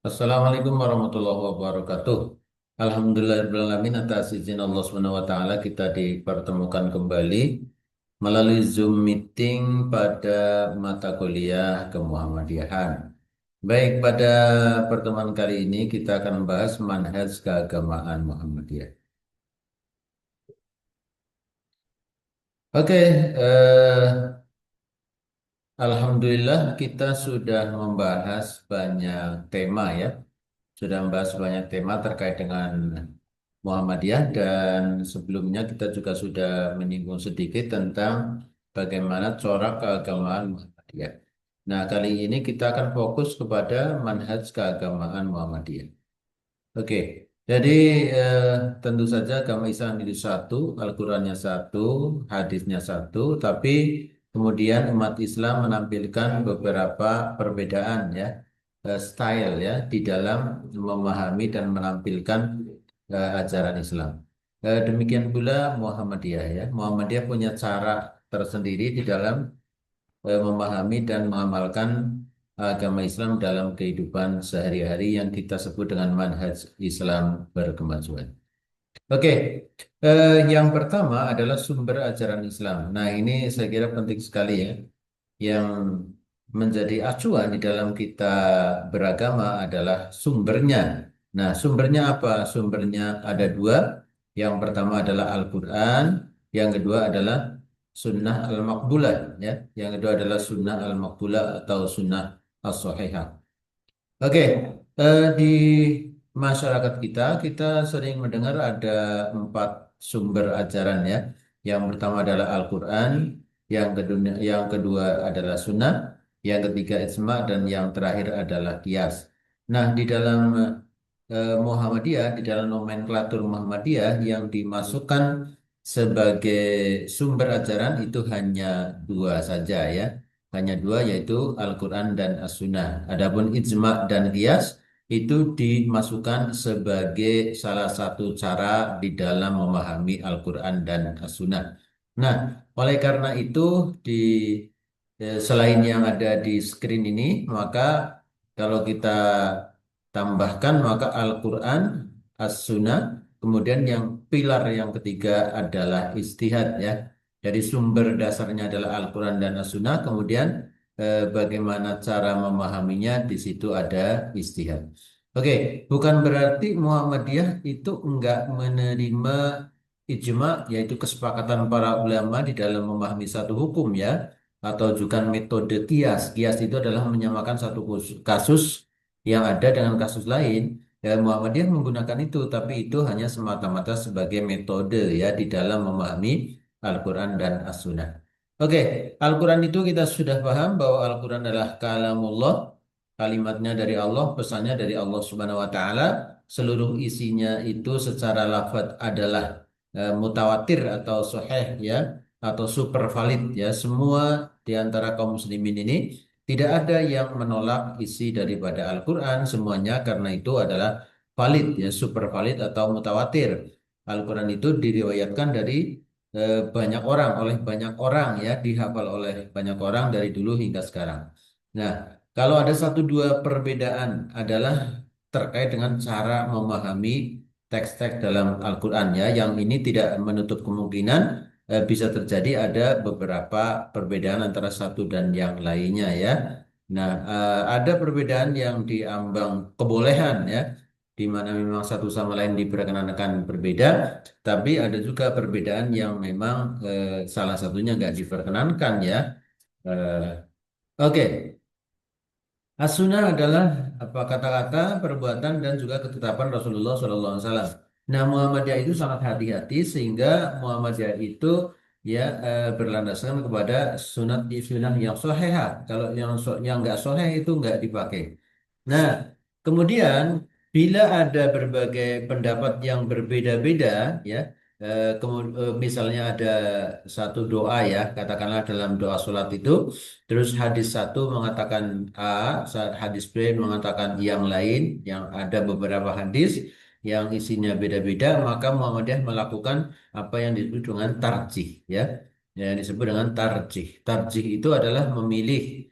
Assalamualaikum warahmatullahi wabarakatuh. Alhamdulillahirrahmanirrahim atas izin Allah Subhanahu wa taala kita dipertemukan kembali melalui Zoom meeting pada mata kuliah kemuhammadiyahan. Baik, pada pertemuan kali ini kita akan membahas manhaj keagamaan Muhammadiyah. Oke, Alhamdulillah kita sudah membahas banyak tema ya. Sudah membahas banyak tema terkait dengan Muhammadiyah dan sebelumnya kita juga sudah menyinggung sedikit tentang bagaimana corak keagamaan Muhammadiyah. Nah, kali ini kita akan fokus kepada manhaj keagamaan Muhammadiyah. Oke, jadi eh, tentu saja agama Islam itu satu, Al-Qurannya satu, hadisnya satu, tapi kemudian umat Islam menampilkan beberapa perbedaan ya, style ya di dalam memahami dan menampilkan ajaran Islam. Demikian pula Muhammadiyah ya, Muhammadiyah punya cara tersendiri di dalam memahami dan mengamalkan agama Islam dalam kehidupan sehari-hari yang kita sebut dengan manhaj Islam berkemajuan. Oke, yang pertama adalah sumber ajaran Islam. Nah, ini saya kira penting sekali ya. Yang menjadi acuan di dalam kita beragama adalah sumbernya. Nah, sumbernya apa? Sumbernya ada dua. Yang pertama adalah Al-Quran, yang kedua adalah Sunnah Al-Maqbulah. Ya. Yang kedua adalah Sunnah Al-Maqbulah atau Sunnah As-Sahihah. Oke, di masyarakat kita sering mendengar ada empat sumber ajaran ya. Yang pertama adalah Al-Quran, yang kedua adalah Sunnah, yang ketiga Ijma, dan yang terakhir adalah Qiyas. Nah, di dalam Muhammadiyah, di dalam nomenklatur Muhammadiyah yang dimasukkan sebagai sumber ajaran itu hanya dua saja ya. Hanya dua yaitu Al-Quran dan As-Sunnah. Adapun ijma dan qiyas itu dimasukkan sebagai salah satu cara di dalam memahami Al-Quran dan As-Sunnah. Nah, oleh karena itu di selain yang ada di screen ini, maka kalau kita tambahkan maka Al-Quran, As-Sunnah, kemudian yang pilar yang ketiga adalah istihad ya. Jadi sumber dasarnya adalah Al-Quran dan As-Sunnah, kemudian bagaimana cara memahaminya di situ ada istihad. Oke, bukan berarti Muhammadiyah itu enggak menerima ijma, yaitu kesepakatan para ulama di dalam memahami satu hukum ya, atau juga metode kias. Kias itu adalah menyamakan satu kasus yang ada dengan kasus lain. Ya, Muhammadiyah menggunakan itu, tapi itu hanya semata-mata sebagai metode ya di dalam memahami Al-Quran dan As-Sunnah. Oke, Al-Quran itu kita sudah paham bahwa Al-Quran adalah kalamullah, kalimatnya dari Allah, pesannya dari Allah Subhanahu wa taala. Seluruh isinya itu secara lafadz adalah mutawatir atau sahih ya, atau super valid ya. Semua di antara kaum muslimin ini tidak ada yang menolak isi daripada Al-Quran, semuanya karena itu adalah valid ya, super valid atau mutawatir. Al-Quran itu diriwayatkan dari banyak orang, oleh banyak orang ya, dihafal oleh banyak orang dari dulu hingga sekarang. Nah, kalau ada satu dua perbedaan adalah terkait dengan cara memahami teks-teks dalam Al-Quran ya, yang ini tidak menutup kemungkinan bisa terjadi ada beberapa perbedaan antara satu dan yang lainnya ya. Nah, ada perbedaan yang diambang kebolehan ya, di mana memang satu sama lain diperkenankan berbeda, tapi ada juga perbedaan yang memang salah satunya nggak diperkenankan ya. Eh, Oke, As-sunnah adalah apa kata-kata, perbuatan dan juga ketetapan Rasulullah SAW. Nah, Muhammadiyah itu sangat hati-hati sehingga Muhammadiyah itu ya berlandaskan kepada sunnah yang soheha. Kalau yang nggak soheh itu nggak dipakai. Nah, kemudian bila ada berbagai pendapat yang berbeda-beda ya, misalnya ada satu doa ya, katakanlah dalam doa sholat itu. Terus hadis satu mengatakan A, hadis B mengatakan yang lain, yang ada beberapa hadis yang isinya beda-beda, maka Muhammadiyah melakukan apa yang disebut dengan tarjih, ya, yang disebut dengan tarjih. Tarjih itu adalah memilih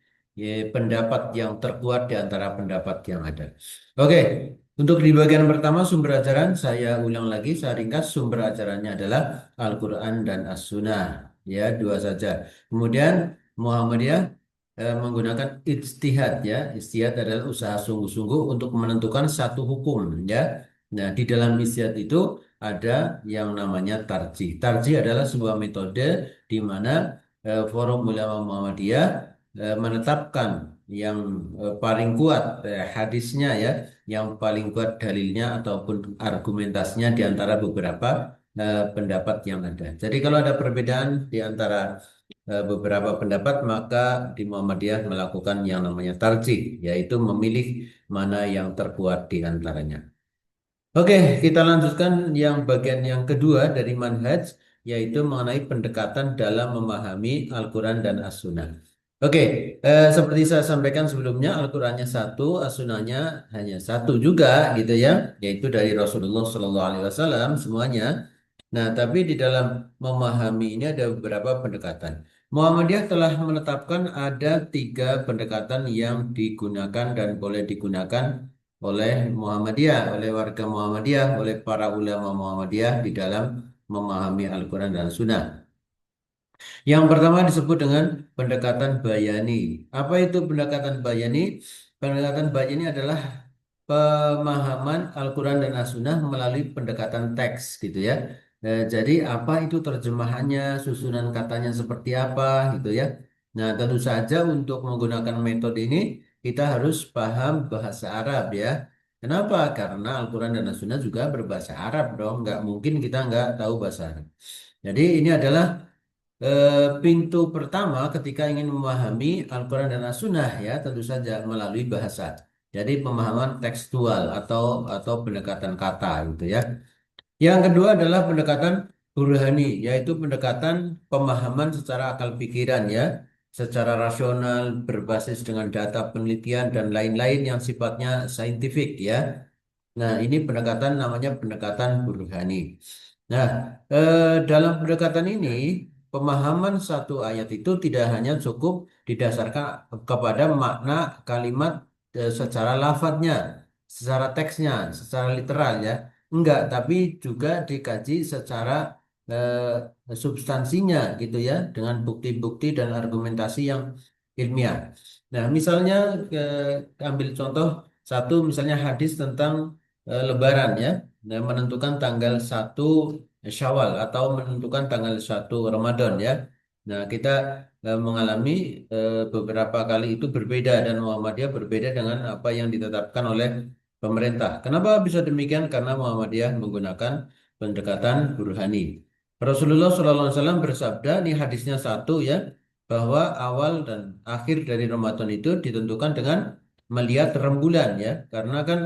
pendapat yang terkuat di antara pendapat yang ada. Oke, untuk di bagian pertama sumber ajaran saya ulang lagi, saya ringkas sumber ajarannya adalah Al-Quran dan As-Sunnah, ya dua saja. Kemudian Muhammadiyah menggunakan ijtihad, ya. Ijtihad adalah usaha sungguh-sungguh untuk menentukan satu hukum, ya. Nah, di dalam ijtihad itu ada yang namanya tarjih. Tarjih adalah sebuah metode di mana Forum Ulama Muhammadiyah menetapkan yang paling kuat hadisnya, ya, yang paling kuat dalilnya ataupun argumentasinya di antara beberapa pendapat yang ada. Jadi kalau ada perbedaan di antara beberapa pendapat, maka di Muhammadiyah melakukan yang namanya tarjih, yaitu memilih mana yang terkuat di antaranya. Oke, kita lanjutkan yang bagian yang kedua dari manhaj, yaitu mengenai pendekatan dalam memahami Al-Quran dan As-Sunnah. Oke, seperti saya sampaikan sebelumnya, Al-Qurannya satu, As-Sunnahnya hanya satu juga, gitu ya, yaitu dari Rasulullah SAW semuanya. Nah, tapi di dalam memahami ini ada beberapa pendekatan. Muhammadiyah telah menetapkan ada tiga pendekatan yang digunakan dan boleh digunakan oleh Muhammadiyah, oleh warga Muhammadiyah, oleh para ulama Muhammadiyah di dalam memahami Al-Quran dan Sunnah. Yang pertama disebut dengan pendekatan bayani. Apa itu pendekatan bayani? Pendekatan bayani adalah pemahaman Al-Quran dan As-Sunnah melalui pendekatan teks, gitu ya. Jadi apa itu terjemahannya, susunan katanya seperti apa, gitu ya. Nah, tentu saja untuk menggunakan metode ini kita harus paham bahasa Arab, ya. Kenapa? Karena Al-Quran dan As-Sunnah juga berbahasa Arab dong. Nggak mungkin kita nggak tahu bahasa Arab. Jadi ini adalah pintu pertama ketika ingin memahami Al-Quran dan As-Sunnah, ya, tentu saja melalui bahasa. Jadi pemahaman tekstual atau pendekatan kata, gitu ya. Yang kedua adalah pendekatan burhani, yaitu pendekatan pemahaman secara akal pikiran, ya, secara rasional berbasis dengan data penelitian dan lain-lain yang sifatnya saintifik, ya. Nah, ini pendekatan namanya pendekatan burhani. Nah, dalam pendekatan ini, pemahaman satu ayat itu tidak hanya cukup didasarkan kepada makna kalimat secara lafadznya, secara teksnya, secara literal, ya. Enggak, tapi juga dikaji secara substansinya, gitu ya, dengan bukti-bukti dan argumentasi yang ilmiah. Nah, misalnya ambil contoh satu, misalnya hadis tentang Lebaran, ya. Nah, menentukan tanggal 1 Syawal atau menentukan tanggal 1 Ramadan, ya. Nah, kita mengalami beberapa kali itu berbeda dan Muhammadiyah berbeda dengan apa yang ditetapkan oleh pemerintah. Kenapa bisa demikian? Karena Muhammadiyah menggunakan pendekatan burhani. Rasulullah SAW bersabda, ini hadisnya satu, ya, bahwa awal dan akhir dari Ramadan itu ditentukan dengan melihat rembulan, ya, karena kan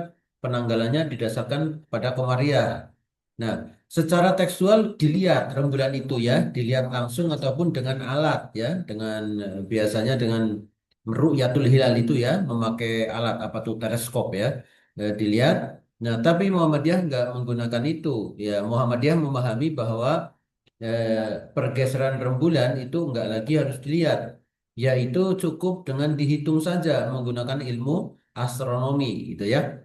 penanggalannya didasarkan pada Komariah. Nah, secara tekstual dilihat rembulan itu, ya, dilihat langsung ataupun dengan alat, ya, dengan biasanya dengan ru'yatul hilal itu, ya, memakai alat apa tuh teleskop, ya, dilihat. Nah, tapi Muhammadiyah nggak menggunakan itu, ya. Muhammadiyah memahami bahwa pergeseran rembulan itu nggak lagi harus dilihat, yaitu cukup dengan dihitung saja menggunakan ilmu astronomi, gitu ya.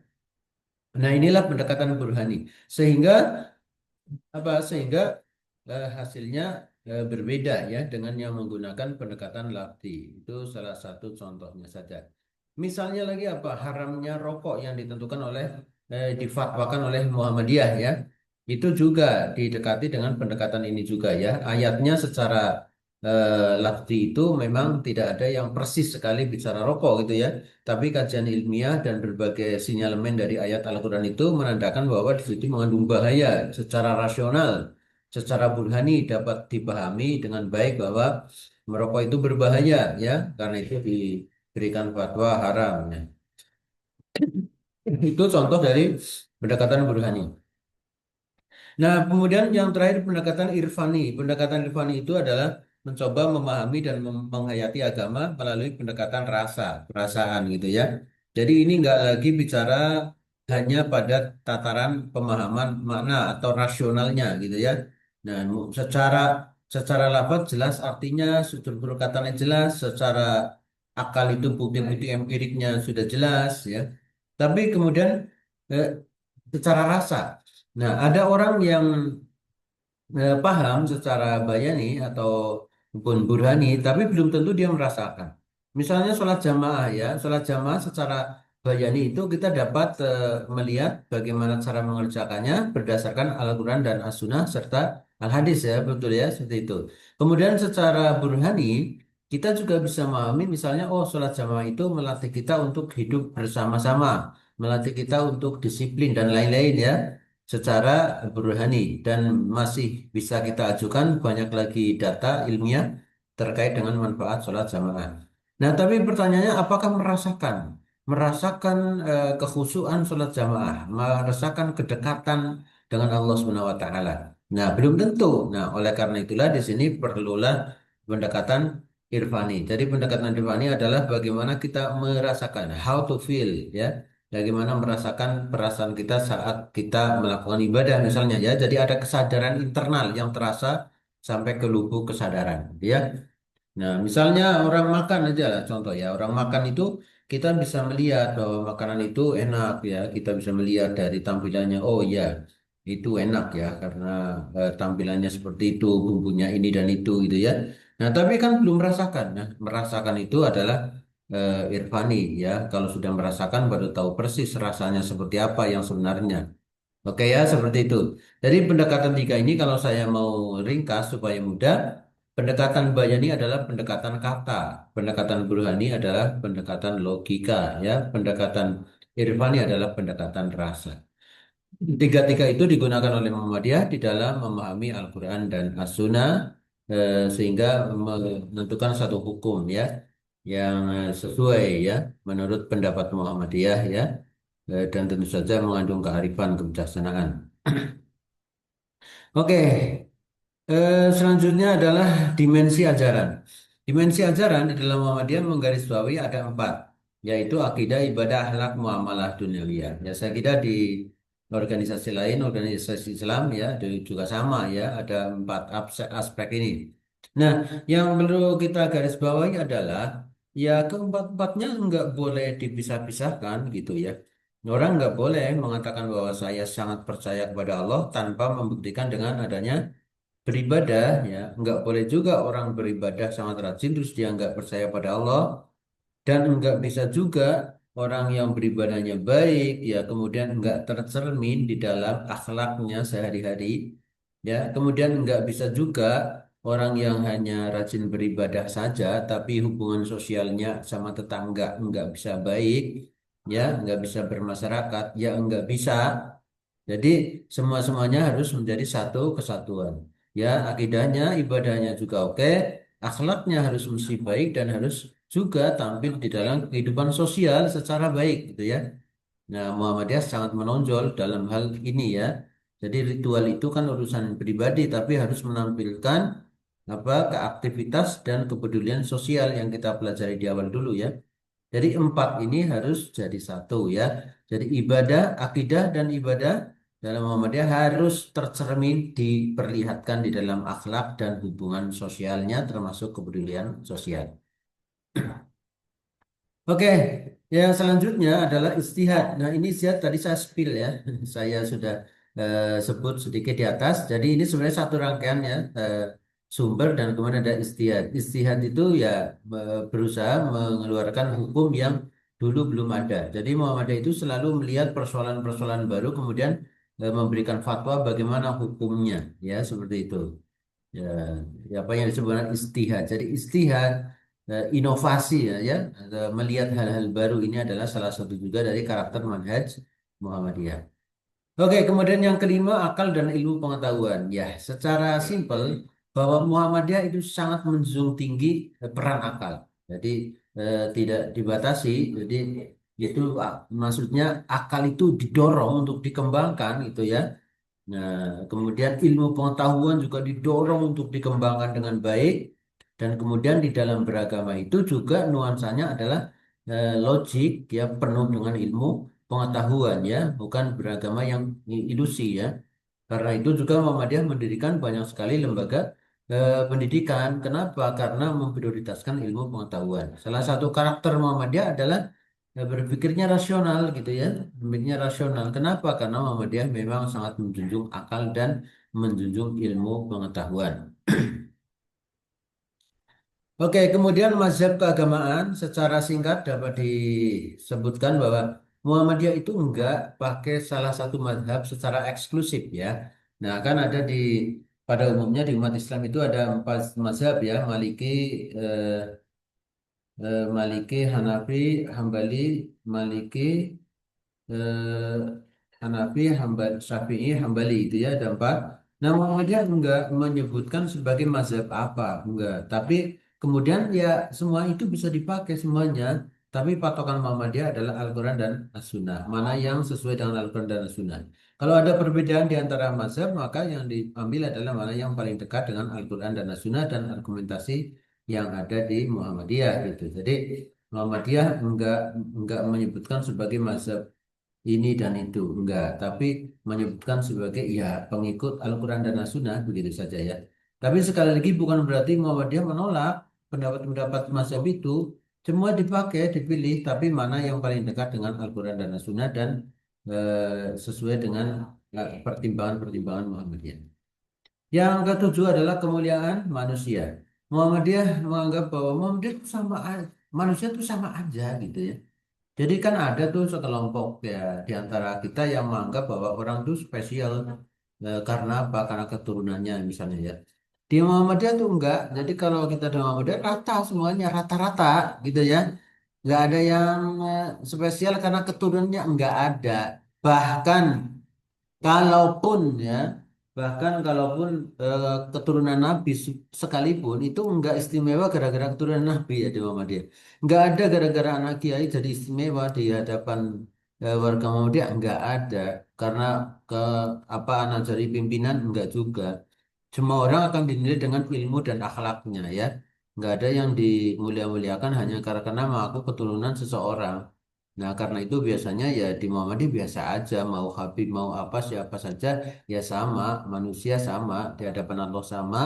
Nah, inilah pendekatan burhani. Sehingga sehingga hasilnya berbeda, ya, dengan yang menggunakan pendekatan lafzi. Itu salah satu contohnya saja. Misalnya lagi apa? Haramnya rokok yang ditentukan oleh difatwakan oleh Muhammadiyah, ya. Itu juga didekati dengan pendekatan ini juga, ya. Ayatnya secara lafzi itu memang tidak ada yang persis sekali bicara rokok, gitu ya. Tapi kajian ilmiah dan berbagai sinyalemen dari ayat Al-Quran itu menandakan bahwa di situ mengandung bahaya secara rasional, secara burhani dapat dipahami dengan baik bahwa merokok itu berbahaya, ya. Karena itu diberikan fatwa haram, ya. Itu contoh dari pendekatan burhani. Nah, kemudian yang terakhir pendekatan irfani. Pendekatan irfani itu adalah mencoba memahami dan menghayati agama melalui pendekatan rasa, perasaan, gitu ya. Jadi ini nggak lagi bicara hanya pada tataran pemahaman makna atau rasionalnya, gitu ya. Nah, secara secara lafaz jelas artinya, struktur katanya jelas, secara akal itu bukti-bukti empiriknya sudah jelas ya. Tapi kemudian eh, secara rasa. Nah, ada orang yang paham secara bayani atau pun burhani, tapi belum tentu dia merasakan. Misalnya sholat jamaah ya, sholat jamaah secara bayani itu kita dapat melihat bagaimana cara mengerjakannya berdasarkan Al-Quran dan As-Sunnah serta Al-Hadis ya, betul ya, seperti itu. Kemudian secara burhani, kita juga bisa memahami misalnya, oh sholat jamaah itu melatih kita untuk hidup bersama-sama, melatih kita untuk disiplin dan lain-lain ya secara burhani dan masih bisa kita ajukan banyak lagi data ilmiah terkait dengan manfaat sholat jamaah. Nah, tapi pertanyaannya apakah merasakan kekhusyuan sholat jamaah, merasakan kedekatan dengan Allah Subhanahu wa taala. Nah, belum tentu. Nah, oleh karena itulah di sini perlulah pendekatan irfani. Jadi pendekatan irfani adalah bagaimana kita merasakan how to feel ya. Bagaimana merasakan perasaan kita saat kita melakukan ibadah misalnya ya. Jadi ada kesadaran internal yang terasa sampai ke lubuk kesadaran ya. Nah, misalnya orang makan aja lah contoh ya. Orang makan itu kita bisa melihat bahwa makanan itu enak ya. Kita bisa melihat dari tampilannya. Oh ya, itu enak ya karena tampilannya seperti itu, bumbunya ini dan itu gitu ya. Nah, tapi kan belum merasakan. Nah, merasakan itu adalah irfani ya. Kalau sudah merasakan baru tahu persis rasanya seperti apa yang sebenarnya. Oke ya, seperti itu. Jadi pendekatan tiga ini kalau saya mau ringkas supaya mudah, pendekatan bayani adalah pendekatan kata, pendekatan burhani adalah pendekatan logika, ya, pendekatan irfani adalah pendekatan rasa. Tiga-tiga itu digunakan oleh Muhammadiyah di dalam memahami Al-Quran dan As-Sunnah sehingga menentukan satu hukum ya yang sesuai ya menurut pendapat Muhammadiyah ya dan tentu saja mengandung kearifan kebijaksanaan. Oke, selanjutnya adalah dimensi ajaran. Dimensi ajaran di dalam Muhammadiyah menggarisbawahi ada empat, yaitu akidah, ibadah, akhlak, muamalah duniawiyah. Ya, saya kira di organisasi lain, organisasi Islam ya juga sama ya, ada empat aspek ini. Nah, yang perlu kita garis bawahi adalah ya keempat-empatnya nggak boleh dipisah-pisahkan gitu ya. Orang nggak boleh mengatakan bahwa saya sangat percaya kepada Allah tanpa membuktikan dengan adanya beribadah ya nggak boleh juga orang beribadah sangat rajin terus dia nggak percaya pada Allah dan nggak bisa juga orang yang beribadahnya baik ya kemudian nggak tercermin di dalam akhlaknya sehari-hari ya kemudian nggak bisa juga orang yang hanya rajin beribadah saja tapi hubungan sosialnya sama tetangga nggak bisa baik ya nggak bisa bermasyarakat ya nggak bisa jadi semua-semuanya harus menjadi satu kesatuan. Ya, akidahnya, ibadahnya juga oke, akhlaknya harus mesti baik dan harus juga tampil di dalam kehidupan sosial secara baik gitu ya. Nah, Muhammadiyah sangat menonjol dalam hal ini ya. Jadi ritual itu kan urusan pribadi tapi harus menampilkan apa keaktivitas dan kepedulian sosial yang kita pelajari di awal dulu ya. Jadi empat ini harus jadi satu ya. Jadi ibadah, akidah dan ibadah dalam Muhammadiyah harus tercermin diperlihatkan di dalam akhlak dan hubungan sosialnya termasuk kepedulian sosial. Oke, yang selanjutnya adalah istihad. Nah, ini istihad tadi saya spill ya. Saya sudah sebut sedikit di atas. Jadi ini sebenarnya satu rangkaian ya sumber dan kemudian ada istihad. Istihad itu ya berusaha mengeluarkan hukum yang dulu belum ada. Jadi Muhammadiyah itu selalu melihat persoalan-persoalan baru kemudian memberikan fatwa bagaimana hukumnya ya seperti itu. Ya, ya apa yang disebut dengan istihad. Jadi istihad, inovasi ya, melihat hal-hal baru ini adalah salah satu juga dari karakter manhaj Muhammadiyah. Oke, kemudian yang kelima akal dan ilmu pengetahuan. Ya, secara simpel bahwa Muhammadiyah itu sangat menjunjung tinggi peran akal. Jadi tidak dibatasi. Jadi itu maksudnya akal itu didorong untuk dikembangkan itu ya. Nah, kemudian ilmu pengetahuan juga didorong untuk dikembangkan dengan baik dan kemudian di dalam beragama itu juga nuansanya adalah logik ya penuh dengan ilmu pengetahuan ya, bukan beragama yang ilusi ya. Karena itu juga Muhammadiyah mendirikan banyak sekali lembaga pendidikan. Kenapa? Karena memprioritaskan ilmu pengetahuan. Salah satu karakter Muhammadiyah adalah berpikirnya rasional gitu ya, berpikirnya rasional. Kenapa? Karena Muhammadiyah memang sangat menjunjung akal dan menjunjung ilmu pengetahuan. Oke, kemudian mazhab keagamaan secara singkat dapat disebutkan bahwa Muhammadiyah itu enggak pakai salah satu mazhab secara eksklusif ya. Nah, kan ada pada umumnya di umat Islam itu ada empat mazhab ya, eh, Maliki, Hanafi, Hambali, Maliki, eh, Hanafi, Syafi'i, Hambali itu ya ada empat. Nah Muhammadiyah enggak menyebutkan sebagai mazhab apa, enggak. Tapi kemudian ya semua itu bisa dipakai semuanya. Tapi patokan Muhammadiyah adalah Al-Quran dan As-Sunnah. Mana yang sesuai dengan Al-Quran dan As-Sunnah. Kalau ada perbedaan di antara mazhab, maka yang diambil adalah mana yang paling dekat dengan Al-Quran dan As-Sunnah dan argumentasi yang ada di Muhammadiyah gitu. Jadi Muhammadiyah enggak menyebutkan sebagai mazhab ini dan itu enggak, tapi menyebutkan sebagai ya pengikut Al-Quran dan As-Sunnah begitu saja ya. Tapi sekali lagi bukan berarti Muhammadiyah menolak pendapat-pendapat mazhab itu, semua dipakai, dipilih, tapi mana yang paling dekat dengan Al-Quran dan As-Sunnah dan sesuai dengan pertimbangan-pertimbangan Muhammadiyah. Yang ketujuh adalah kemuliaan manusia. Muhammadiyah menganggap bahwa Muhammadiyah itu manusia itu sama aja gitu ya. Jadi kan ada tuh sekelompok ya di antara kita yang menganggap bahwa orang itu spesial karena apa? Karena keturunannya misalnya ya. Di Muhammadiyah tuh enggak. Jadi kalau kita di Muhammadiyah rata semuanya rata-rata gitu ya. Enggak ada yang spesial karena keturunannya enggak ada. Bahkan kalaupun ya, bahkan kalaupun keturunan Nabi sekalipun itu enggak istimewa gara-gara keturunan Nabi ya di Muhammadiyah. Enggak ada gara-gara anak kiai jadi istimewa di hadapan warga Muhammadiyah enggak ada karena ke apa anak dari pimpinan enggak juga. Semua orang akan dinilai dengan ilmu dan akhlaknya ya. Enggak ada yang dimulia-muliakan hanya karena mengaku keturunan seseorang. Nah, karena itu biasanya ya di Muhammadiyah biasa aja, mau Habib, mau apa, siapa saja, ya sama, manusia sama, di hadapan Allah sama,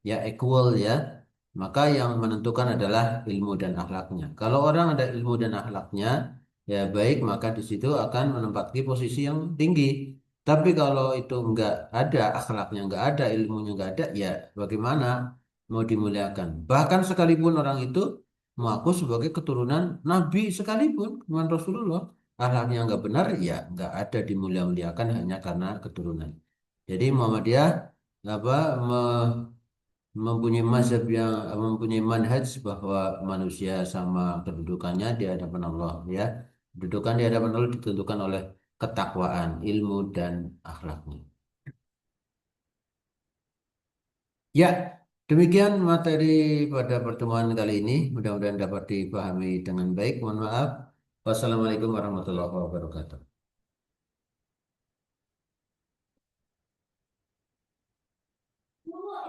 ya equal ya. Maka yang menentukan adalah ilmu dan akhlaknya. Kalau orang ada ilmu dan akhlaknya, ya baik, maka di situ akan menempati posisi yang tinggi. Tapi kalau itu enggak ada, akhlaknya enggak ada, ilmunya enggak ada, ya bagaimana mau dimuliakan? Bahkan sekalipun orang itu mengaku sebagai keturunan Nabi sekalipun dengan Rasulullah akhlaknya nggak benar ya nggak ada dimulia-muliakan hanya karena keturunan. Jadi Muhammadiyah apa mempunyai mazhab yang mempunyai manhaj bahwa manusia sama kedudukannya di hadapan Allah ya. Kedudukan di hadapan Allah ditentukan oleh ketakwaan, ilmu dan akhlaknya. Ya, demikian materi pada pertemuan kali ini. Mudah-mudahan dapat dipahami dengan baik. Mohon maaf. Wassalamualaikum warahmatullahi wabarakatuh.